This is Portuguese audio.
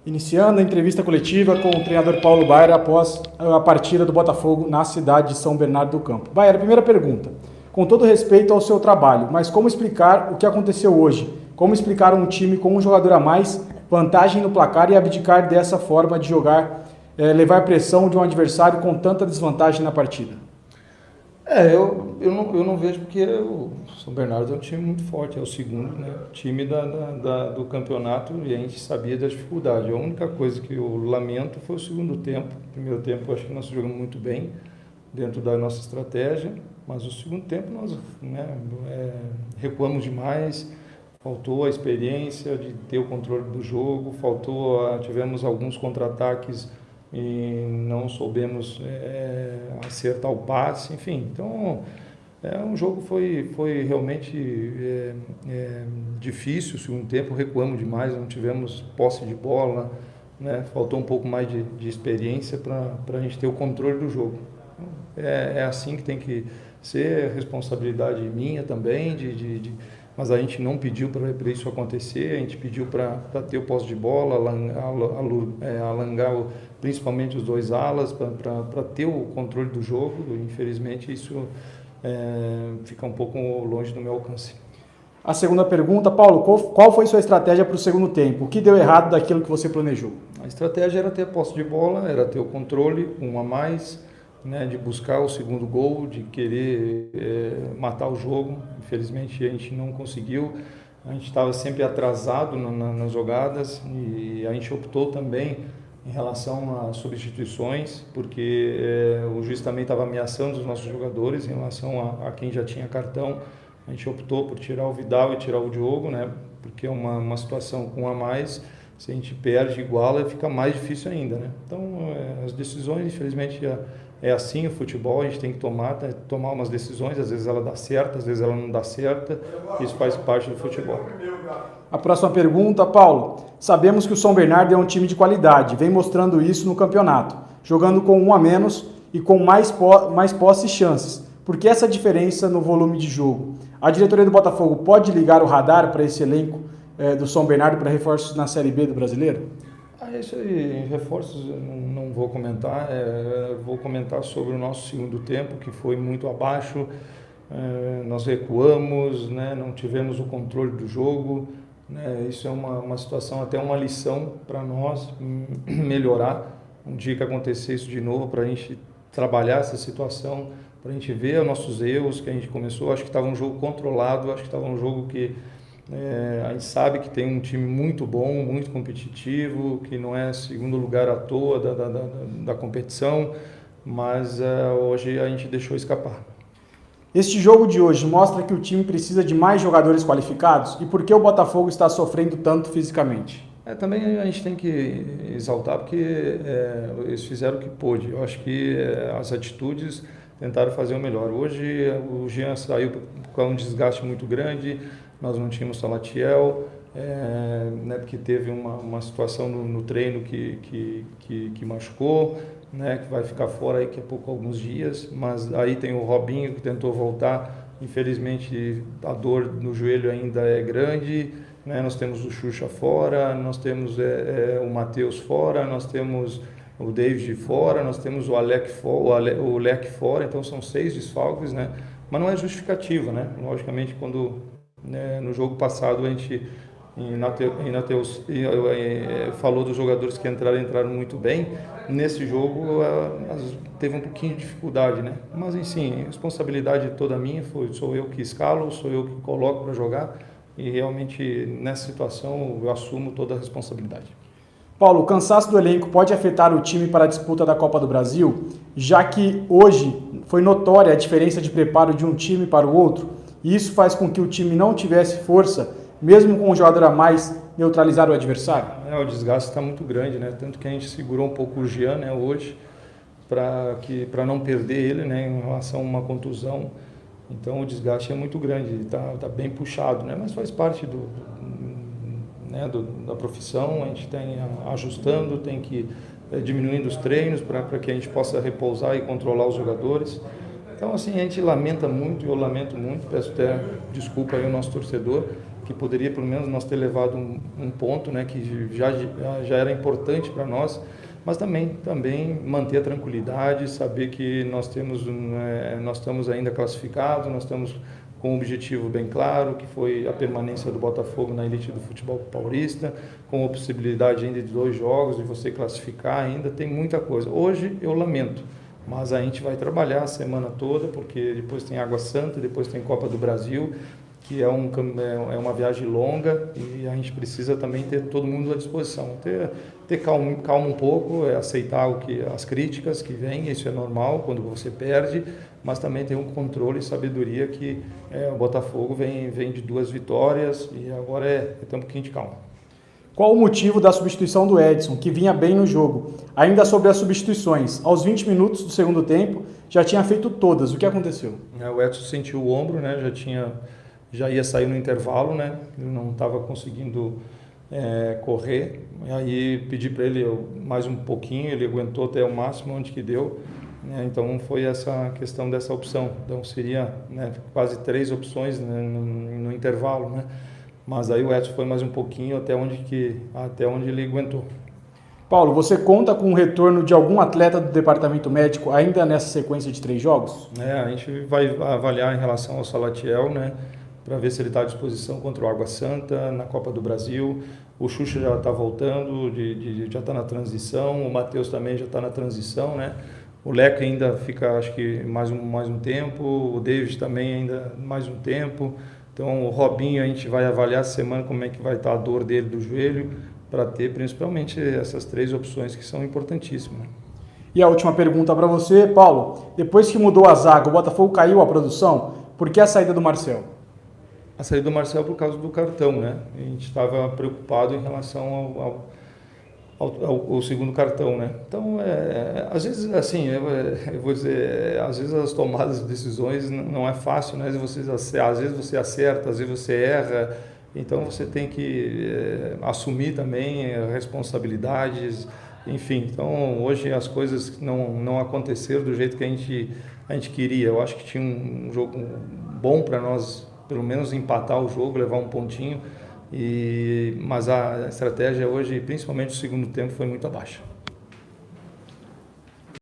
Iniciando a entrevista coletiva com o treinador Paulo Baier após a partida do Botafogo na cidade de São Bernardo do Campo. Baier, primeira pergunta. Com todo respeito ao seu trabalho, mas como explicar o que aconteceu hoje? Como explicar um time com um jogador a mais, vantagem no placar e abdicar dessa forma de jogar, levar pressão de um adversário com tanta desvantagem na partida? Eu não vejo, porque o São Bernardo é um time muito forte, é o segundo, né, time do campeonato, e a gente sabia da dificuldade. A única coisa que eu lamento foi o segundo tempo. O primeiro tempo eu acho que nós jogamos muito bem dentro da nossa estratégia, mas o segundo tempo nós recuamos demais, faltou a experiência de ter o controle do jogo, tivemos alguns contra-ataques e não soubemos acertar o passe, enfim. Então, um jogo foi realmente difícil. O segundo tempo recuamos demais, não tivemos posse de bola, né? Faltou um pouco mais de experiência para a gente ter o controle do jogo. É assim que tem que ser, responsabilidade minha também, mas a gente não pediu para isso acontecer, a gente pediu para ter o posse de bola, alangar principalmente os dois alas, para ter o controle do jogo. Infelizmente isso fica um pouco longe do meu alcance. A segunda pergunta, Paulo, qual foi sua estratégia para o segundo tempo? O que deu errado daquilo que você planejou? A estratégia era ter posse de bola, era ter o controle, um a mais, né, de buscar o segundo gol, de querer matar o jogo. Infelizmente a gente não conseguiu, a gente estava sempre atrasado nas jogadas, e a gente optou também em relação às substituições, porque o juiz também estava ameaçando os nossos jogadores em relação a quem já tinha cartão. A gente optou por tirar o Vidal e tirar o Diogo, né, porque é uma situação com um a mais. Se a gente perde, iguala, fica mais difícil ainda, né? Então, as decisões, infelizmente, é assim o futebol. A gente tem que tomar umas decisões, às vezes ela dá certo, às vezes ela não dá certa. Isso faz parte do futebol. A próxima pergunta, Paulo. Sabemos que o São Bernardo é um time de qualidade, vem mostrando isso no campeonato, jogando com um a menos e com mais posse e chances. Por que essa diferença no volume de jogo? A diretoria do Botafogo pode ligar o radar para esse elenco do São Bernardo para reforços na Série B do Brasileiro? Isso aí, reforços, eu não vou comentar. Vou comentar sobre o nosso segundo tempo, que foi muito abaixo. Nós recuamos, né, não tivemos o controle do jogo, né. Isso é uma situação, até uma lição para nós melhorar. Um dia que acontecer isso de novo, para a gente trabalhar essa situação, para a gente ver os nossos erros que a gente começou. Acho que estava um jogo controlado, acho que estava um jogo que a gente sabe que tem um time muito bom, muito competitivo, que não é segundo lugar à toa da competição, mas hoje a gente deixou escapar. Este jogo de hoje mostra que o time precisa de mais jogadores qualificados? E por que o Botafogo está sofrendo tanto fisicamente? Também a gente tem que exaltar, porque eles fizeram o que pôde. Eu acho que as atitudes tentaram fazer o melhor. Hoje o Jean saiu com um desgaste muito grande. Nós não tínhamos Salatiel, né, porque teve uma situação no treino que machucou, né, que vai ficar fora aí daqui a pouco alguns dias. Mas aí tem o Robinho, que tentou voltar. Infelizmente a dor no joelho ainda é grande, né? Nós temos o Xuxa fora, nós temos o Matheus fora, nós temos o David fora, nós temos o Leque fora. Então são 6 desfalques, né? Mas não é justificativa, né? Logicamente, quando no jogo passado a gente falou dos jogadores que entraram muito bem. Nesse jogo teve um pouquinho de dificuldade, né? Mas enfim, a responsabilidade toda minha, sou eu que escalo, sou eu que coloco para jogar, e realmente nessa situação eu assumo toda a responsabilidade. Paulo, o cansaço do elenco pode afetar o time para a disputa da Copa do Brasil, já que hoje foi notória a diferença de preparo de um time para o outro, e isso faz com que o time não tivesse força, mesmo com um jogador a mais, neutralizar o adversário? O desgaste está muito grande, né? Tanto que a gente segurou um pouco o Jean, né, hoje, para não perder ele, né, em relação a uma contusão. Então o desgaste é muito grande, está bem puxado, né? Mas faz parte da profissão. A gente tem ajustando, tem que diminuindo os treinos para que a gente possa repousar e controlar os jogadores. Então, assim, a gente lamenta muito, eu lamento muito, peço até desculpa aí ao nosso torcedor, que poderia pelo menos nós ter levado um ponto, né, que já era importante para nós, mas também manter a tranquilidade, saber que nós estamos ainda classificados, nós estamos com um objetivo bem claro, que foi a permanência do Botafogo na elite do futebol paulista, com a possibilidade ainda de 2 jogos, de você classificar ainda, tem muita coisa. Hoje eu lamento, mas a gente vai trabalhar a semana toda, porque depois tem Água Santa, depois tem Copa do Brasil, que é uma viagem longa e a gente precisa também ter todo mundo à disposição. Ter calma um pouco, aceitar as críticas que vêm, isso é normal quando você perde, mas também ter um controle e sabedoria que o Botafogo vem de 2 vitórias e agora ter um pouquinho de calma. Qual o motivo da substituição do Edson, que vinha bem no jogo? Ainda sobre as substituições, aos 20 minutos do segundo tempo, já tinha feito todas. O que aconteceu? O Edson sentiu o ombro, né? Já ia sair no intervalo, né? Ele não estava conseguindo correr. E aí pedi para ele mais um pouquinho, ele aguentou até o máximo onde que deu. Então foi essa questão dessa opção. Então seria, né, quase 3 opções, né, no intervalo, né? Mas aí o Edson foi mais um pouquinho até onde ele aguentou. Paulo, você conta com o retorno de algum atleta do departamento médico ainda nessa sequência de 3 jogos? A gente vai avaliar em relação ao Salatiel, né, para ver se ele está à disposição contra o Água Santa na Copa do Brasil. O Xuxa já está voltando, já está na transição, o Matheus também já está na transição, né? O Leca ainda fica, acho que mais um tempo, o David também ainda mais um tempo. Então o Robinho a gente vai avaliar essa semana como é que vai estar a dor dele do joelho, para ter principalmente essas 3 opções que são importantíssimas. E a última pergunta para você, Paulo. Depois que mudou a zaga, o Botafogo caiu a produção? Por que a saída do Marcel? A saída do Marcel por causa do cartão, né? A gente estava preocupado em relação ao segundo cartão, né? Então, às vezes, assim, eu vou dizer, às vezes as tomadas de decisões não é fácil, né? Às vezes você acerta, às vezes você erra, então você tem que assumir também responsabilidades, enfim. Então, hoje as coisas não aconteceram do jeito que a gente queria. Eu acho que tinha um jogo bom para nós, pelo menos empatar o jogo, levar um pontinho. Mas a estratégia hoje, principalmente o segundo tempo, foi muito abaixo.